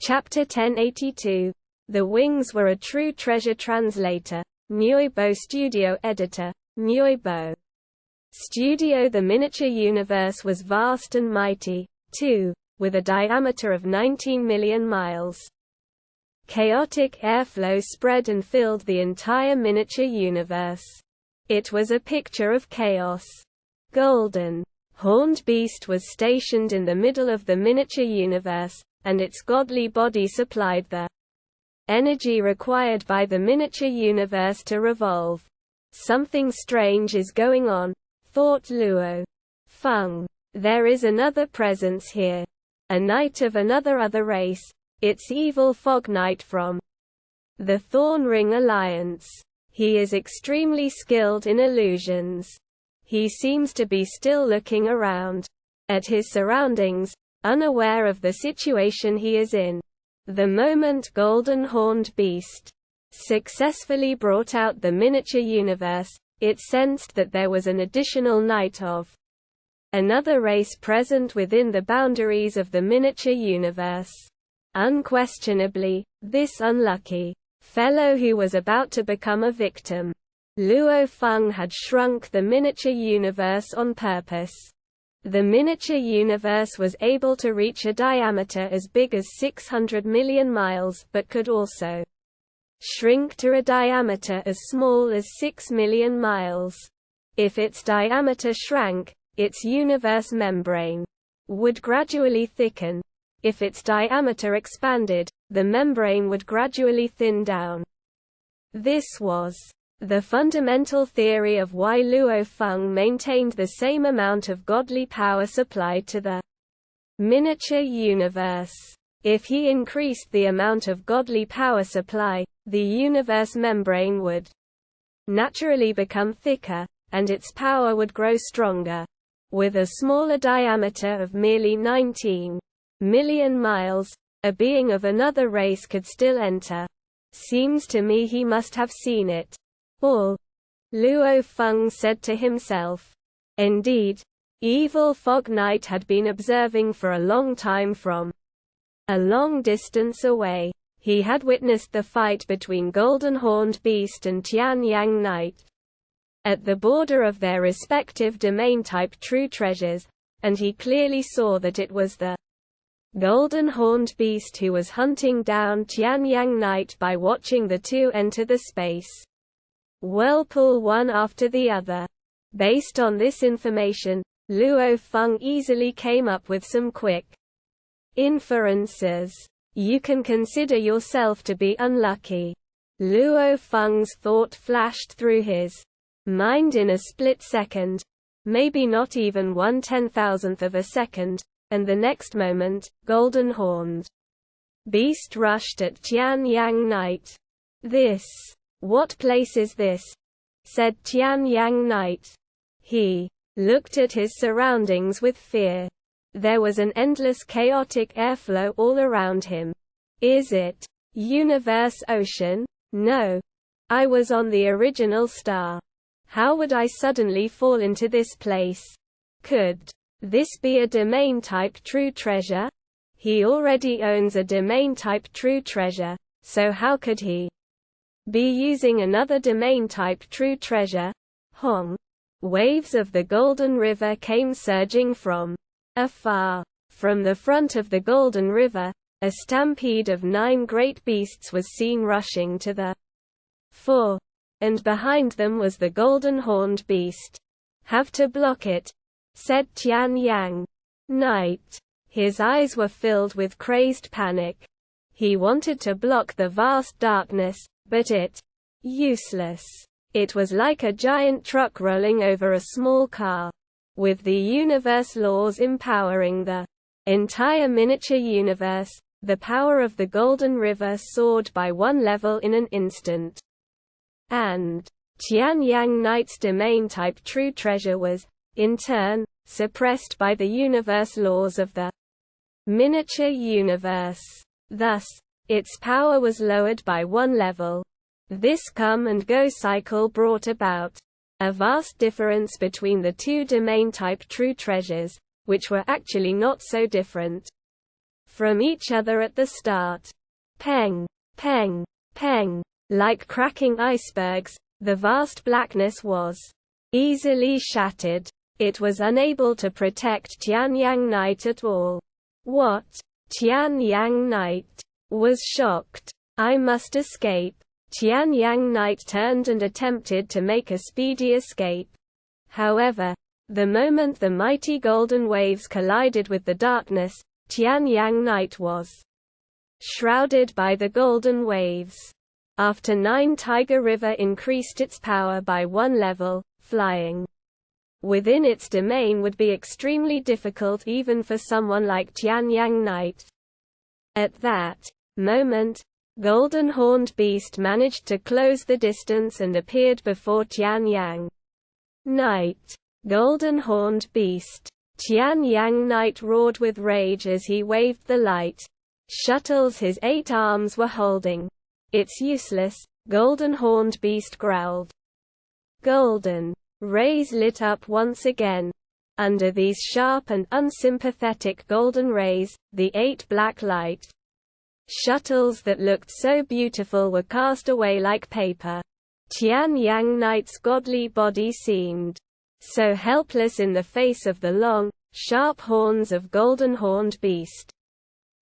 Chapter 1082. The Wings Were a True Treasure. Translator. Nyoibo Studio. Editor. Nyoibo Studio. The miniature universe was vast and mighty, too, with a diameter of 19 million miles. Chaotic airflow spread and filled the entire miniature universe. It was a picture of chaos. Golden Horned Beast was stationed in the middle of the miniature universe, and its godly body supplied the energy required by the miniature universe to revolve. Something strange is going on, thought Luo Feng. There is another presence here. A knight of another race. It's Evil Fog Knight from the Thorn Ring Alliance. He is extremely skilled in illusions. He seems to be still looking around at his surroundings, unaware of the situation he is in. The moment Golden Horned Beast successfully brought out the miniature universe, it sensed that there was an additional knight of another race present within the boundaries of the miniature universe. Unquestionably, this unlucky fellow who was about to become a victim. Luo Feng had shrunk the miniature universe on purpose. The miniature universe was able to reach a diameter as big as 600 million miles but could also shrink to a diameter as small as 6 million miles. If its diameter shrank, its universe membrane would gradually thicken. If its diameter expanded, the membrane would gradually thin down. This was the fundamental theory of why Luo Feng maintained the same amount of godly power supplied to the miniature universe. If he increased the amount of godly power supply, the universe membrane would naturally become thicker, and its power would grow stronger. With a smaller diameter of merely 19 million miles, a being of another race could still enter. Seems to me he must have seen it all. Luo Feng said to himself. Indeed, Evil Fog Knight had been observing for a long time from a long distance away. He had witnessed the fight between Golden Horned Beast and Tian Yang Knight at the border of their respective domain-type true treasures, and he clearly saw that it was the Golden Horned Beast who was hunting down Tian Yang Knight by watching the two enter the space whirlpool one after the other. Based on this information, Luo Feng easily came up with some quick inferences. You can consider yourself to be unlucky. Luo Feng's thought flashed through his mind in a split second, maybe not even 1/10,000th of a second, and the next moment, Golden Horned Beast rushed at Tian Yang Knight. What place is this? Said Tian Yang Knight. He looked at his surroundings with fear. There was an endless chaotic airflow all around him. Is it Universe Ocean? No. I was on the original star. How would I suddenly fall into this place? Could this be a domain-type true treasure? He already owns a domain-type true treasure, so how could he be using another domain-type true treasure? Hong. Waves of the Golden River came surging from afar. From the front of the Golden River, a stampede of 9 great beasts was seen rushing to the fore, and behind them was the Golden Horned Beast. Have to block it, said Tian Yang Knight. His eyes were filled with crazed panic. He wanted to block the vast darkness, but useless. It was like a giant truck rolling over a small car. With the universe laws empowering the entire miniature universe, the power of the Golden River soared by 1 level in an instant. And Tian Yang Knight's domain-type true treasure was, in turn, suppressed by the universe laws of the miniature universe. Thus, its power was lowered by 1 level. This come-and-go cycle brought about a vast difference between the two domain-type true treasures, which were actually not so different. from each other at the start. Peng, peng, peng. Like cracking icebergs, the vast blackness was easily shattered. It was unable to protect Tianyang Night at all. What? Tianyang Night was shocked. I must escape. Tianyang Night turned and attempted to make a speedy escape. However, the moment the mighty golden waves collided with the darkness, Tianyang Night was shrouded by the golden waves. After 9, Tiger River increased its power by 1 level, flying within its domain would be extremely difficult even for someone like Tianyang Night. At that moment, Golden Horned Beast managed to close the distance and appeared before Tianyang Night. Golden Horned Beast. Tianyang Night roared with rage as he waved the light shuttles his 8 arms were holding. It's useless, Golden Horned Beast growled. Golden rays lit up once again. Under these sharp and unsympathetic golden rays, the 8 black light shuttles that looked so beautiful were cast away like paper. Tianyang Night's godly body seemed so helpless in the face of the long, sharp horns of Golden Horned Beast.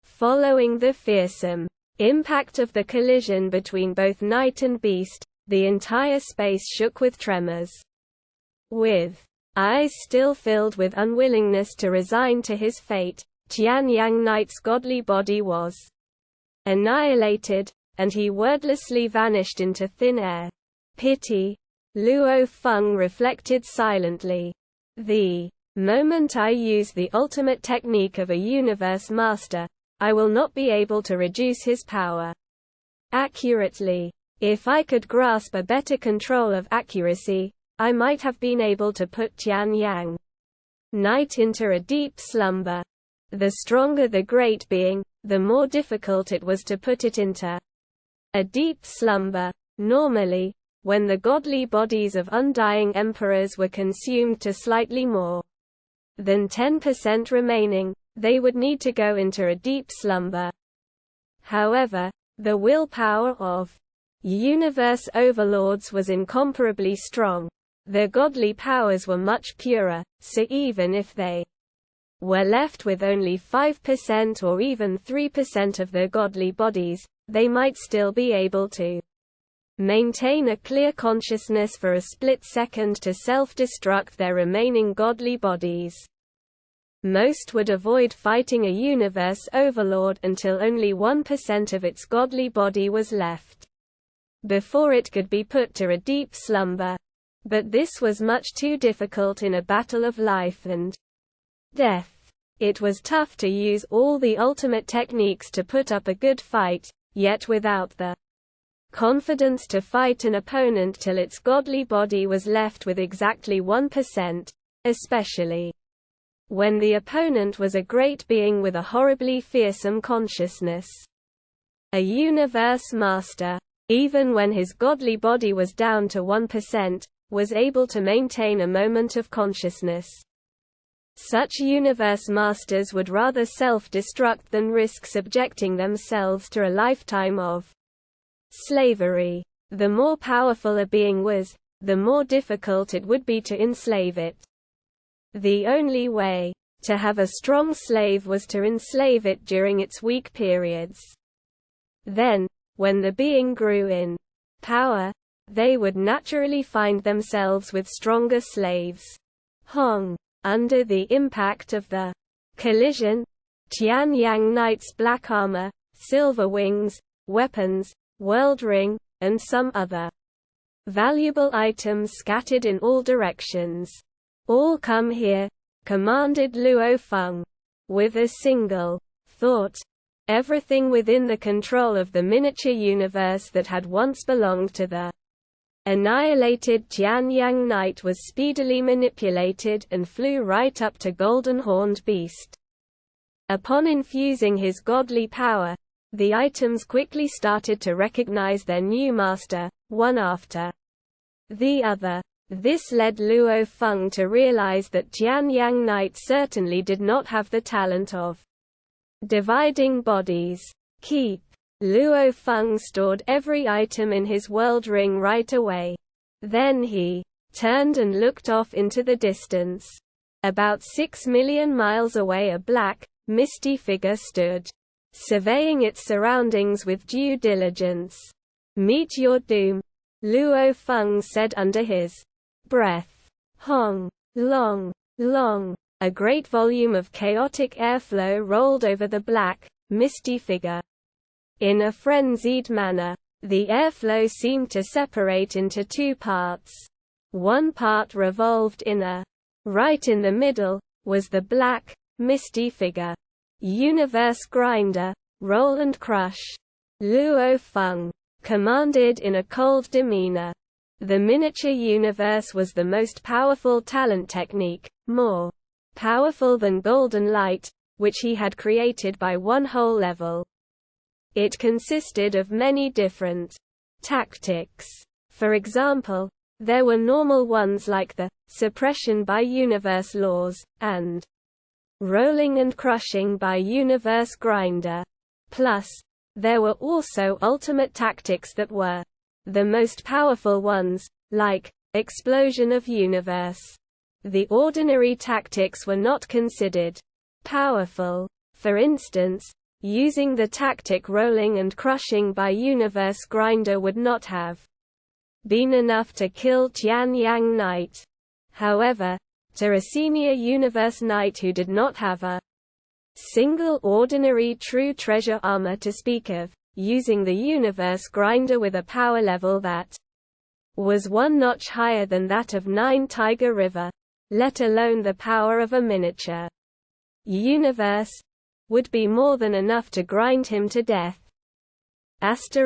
Following the fearsome impact of the collision between both Knight and Beast, the entire space shook with tremors. With eyes still filled with unwillingness to resign to his fate, Tianyang Night's godly body was annihilated, and he wordlessly vanished into thin air. Pity, Luo Feng reflected silently. The moment I use the ultimate technique of a universe master, I will not be able to reduce his power accurately. If I could grasp a better control of accuracy, I might have been able to put Tianyang Night into a deep slumber. The stronger the great being, the more difficult it was to put it into a deep slumber. Normally, when the godly bodies of undying emperors were consumed to slightly more than 10% remaining, they would need to go into a deep slumber. However, the willpower of universe overlords was incomparably strong. Their godly powers were much purer, so even if they were left with only 5% or even 3% of their godly bodies, they might still be able to maintain a clear consciousness for a split second to self-destruct their remaining godly bodies. Most would avoid fighting a universe overlord until only 1% of its godly body was left before it could be put to a deep slumber. But this was much too difficult in a battle of life and death. It was tough to use all the ultimate techniques to put up a good fight, yet without the confidence to fight an opponent till its godly body was left with exactly 1%, especially when the opponent was a great being with a horribly fearsome consciousness. A universe master, even when his godly body was down to 1%, was able to maintain a moment of consciousness. Such universe masters would rather self-destruct than risk subjecting themselves to a lifetime of slavery. The more powerful a being was, the more difficult it would be to enslave it. The only way to have a strong slave was to enslave it during its weak periods. Then, when the being grew in power, they would naturally find themselves with stronger slaves. Hong. Under the impact of the collision, Tianyang Night's black armor, silver wings, weapons, world ring, and some other valuable items scattered in all directions. All come here, commanded Luo Feng. With a single thought, everything within the control of the miniature universe that had once belonged to the annihilated Tianyang Night was speedily manipulated and flew right up to Golden Horned Beast. Upon infusing his godly power, the items quickly started to recognize their new master, one after the other. This led Luo Feng to realize that Tianyang Night certainly did not have the talent of Dividing bodies. Keep. Luo Feng stored every item in his world ring right away. Then he turned and looked off into the distance. About 6 million miles away a black, misty figure stood, surveying its surroundings with due diligence. "Meet your doom," Luo Feng said under his breath. Hong. Long. Long. A great volume of chaotic airflow rolled over the black, misty figure. In a frenzied manner, the airflow seemed to separate into two parts. One part revolved inner. Right in the middle was the black, misty figure. "Universe Grinder, roll and crush," Luo Feng commanded in a cold demeanor. The miniature universe was the most powerful talent technique, more powerful than golden light, which he had created by one whole level. It consisted of many different tactics. For example, there were normal ones like the suppression by universe laws, and rolling and crushing by universe grinder. Plus, there were also ultimate tactics that were the most powerful ones, like explosion of universe. The ordinary tactics were not considered powerful. For instance, using the tactic rolling and crushing by universe grinder would not have been enough to kill Tian Yang Knight. However, to a senior universe knight who did not have a single ordinary true treasure armor to speak of, using the universe grinder with a power level that was one notch higher than that of 9 Tiger River, let alone the power of a miniature universe, would be more than enough to grind him to death. ***********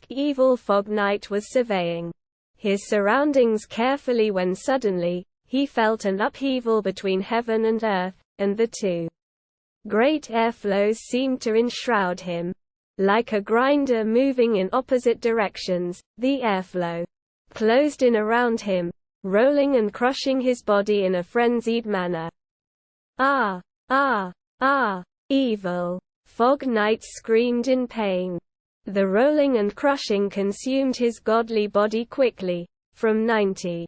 Evil Fog Knight was surveying his surroundings carefully when suddenly, he felt an upheaval between heaven and earth, and the two great airflows seemed to enshroud him. Like a grinder moving in opposite directions, the airflow closed in around him, rolling and crushing his body in a frenzied manner. "Ah! Ah! Ah!" Evil Fog Knight screamed in pain. The rolling and crushing consumed his godly body quickly, from 90%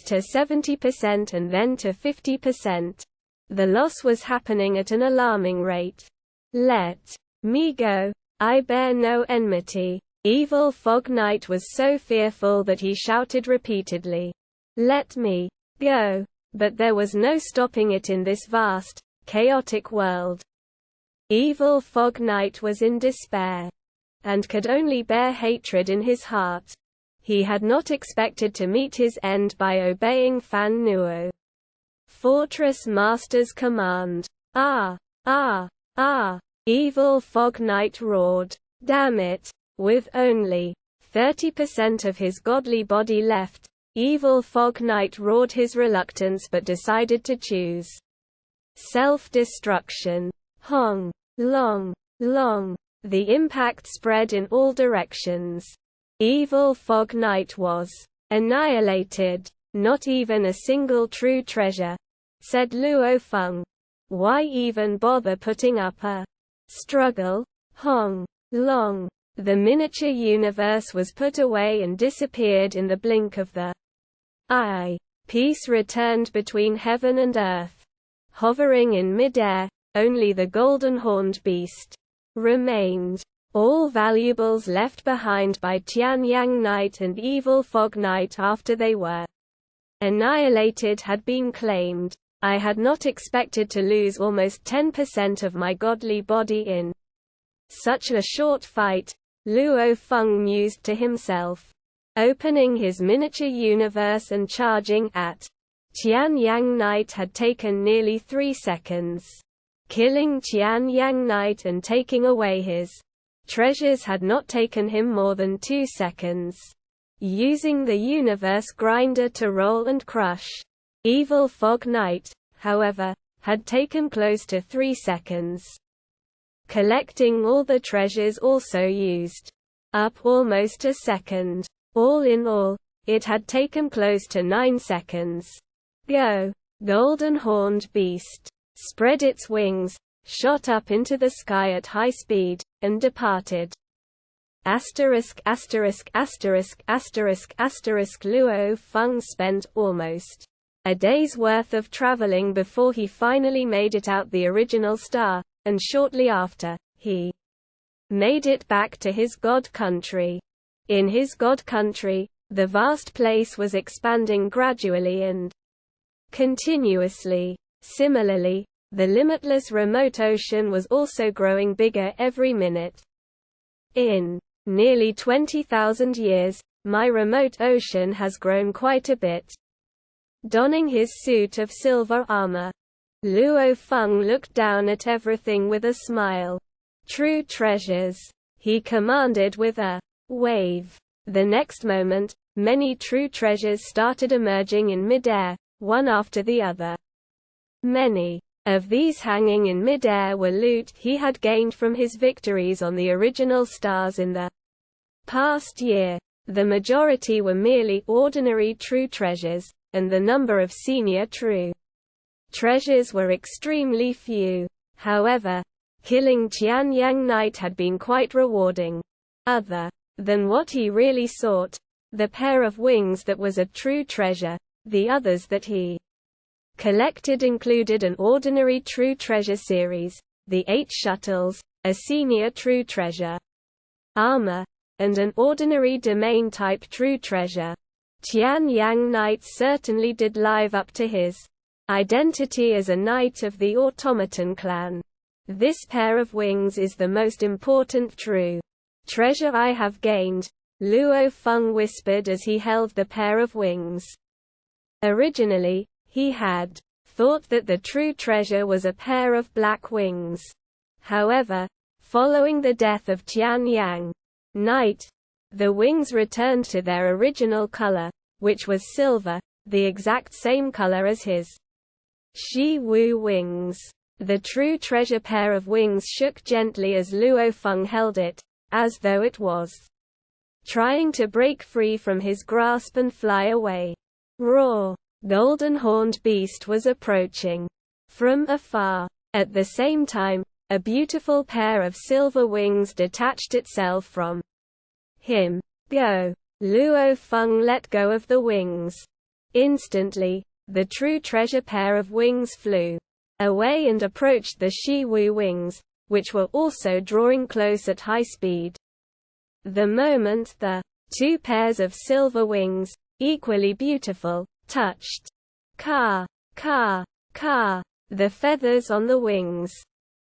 to 70% and then to 50%. The loss was happening at an alarming rate. "Let me go. I bear no enmity." Evil Fog Knight was so fearful that he shouted repeatedly, "Let me go." But there was no stopping it in this vast, chaotic world. Evil Fog Knight was in despair, and could only bear hatred in his heart. He had not expected to meet his end by obeying Fan Nuo Fortress Master's command. "Ah! Ah! Ah!" Evil Fog Knight roared. Damn it! With only 30% of his godly body left, Evil Fog Knight roared his reluctance but decided to choose self-destruction. Hong. Long. Long. The impact spread in all directions. Evil Fog Knight was annihilated. "Not even a single true treasure," said Luo Feng. "Why even bother putting up a struggle?" Hong. Long. The miniature universe was put away and disappeared in the blink of the eye. Peace returned between heaven and earth. Hovering in mid-air, only the golden-horned beast remained. All valuables left behind by Tian Yang Knight and Evil Fog Knight after they were annihilated had been claimed. I had not expected to lose almost 10% of my godly body in such a short fight, Luo Feng mused to himself. Opening his miniature universe and charging at Tian Yang Knight had taken nearly 3 seconds. Killing Tian Yang Knight and taking away his treasures had not taken him more than 2 seconds. Using the universe grinder to roll and crush Evil Fog Knight, however, had taken close to 3 seconds. Collecting all the treasures also used up almost a second. All in all, it had taken close to 9 seconds. Go. golden-horned beast spread its wings, shot up into the sky at high speed, and departed. Luo Feng spent almost a day's worth of traveling before he finally made it out the original star, and shortly after, he made it back to his god country. In his god country, the vast place was expanding gradually and continuously. Similarly, the limitless remote ocean was also growing bigger every minute. In nearly 20,000 years, my remote ocean has grown quite a bit. Donning his suit of silver armor, Luo Feng looked down at everything with a smile. True treasures, he commanded with a wave. The next moment, many true treasures started emerging in midair, one after the other. Many of these hanging in midair were loot he had gained from his victories on the original stars in the past year. The majority were merely ordinary true treasures, and the number of senior true treasures were extremely few. However, killing Qianyang Knight had been quite rewarding. Other than what he really sought, the pair of wings that was a true treasure, the others that he collected included an ordinary true treasure series, the 8 shuttles, a senior true treasure armor, and an ordinary domain-type true treasure. Qianyang Knight certainly did live up to his identity as a knight of the Automaton clan. This pair of wings is the most important true treasure I have gained, Luo Feng whispered as he held the pair of wings. Originally, he had thought that the true treasure was a pair of black wings. However, following the death of Qianyang Knight, the wings returned to their original color, which was silver, the exact same color as his Shi Wu wings. The true treasure pair of wings shook gently as Luo Feng held it, as though it was trying to break free from his grasp and fly away. Raw, golden-horned beast was approaching from afar. At the same time, a beautiful pair of silver wings detached itself from him. Go! Luo Feng let go of the wings. Instantly, the true treasure pair of wings flew away and approached the Shi Wu wings, which were also drawing close at high speed. The moment the 2 pairs of silver wings, equally beautiful, touched, ka, the feathers on the wings,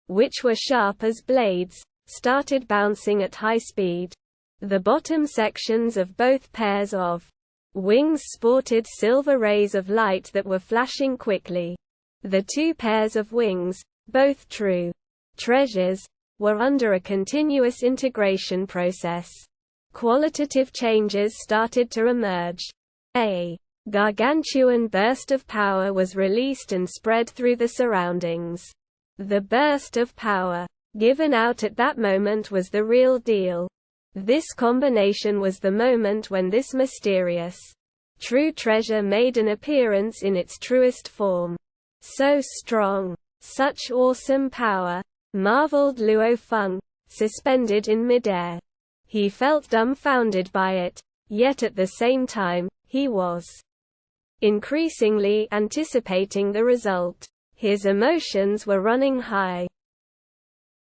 which were sharp as blades, started bouncing at high speed. The bottom sections of both pairs of wings sported silver rays of light that were flashing quickly. The 2 pairs of wings, both true treasures, were under a continuous integration process. Qualitative changes started to emerge. A gargantuan burst of power was released and spread through the surroundings. The burst of power given out at that moment was the real deal. This combination was the moment when this mysterious true treasure made an appearance in its truest form. So strong, such awesome power, marveled Luo Feng, suspended in midair. He felt dumbfounded by it, yet at the same time, he was increasingly anticipating the result. His emotions were running high.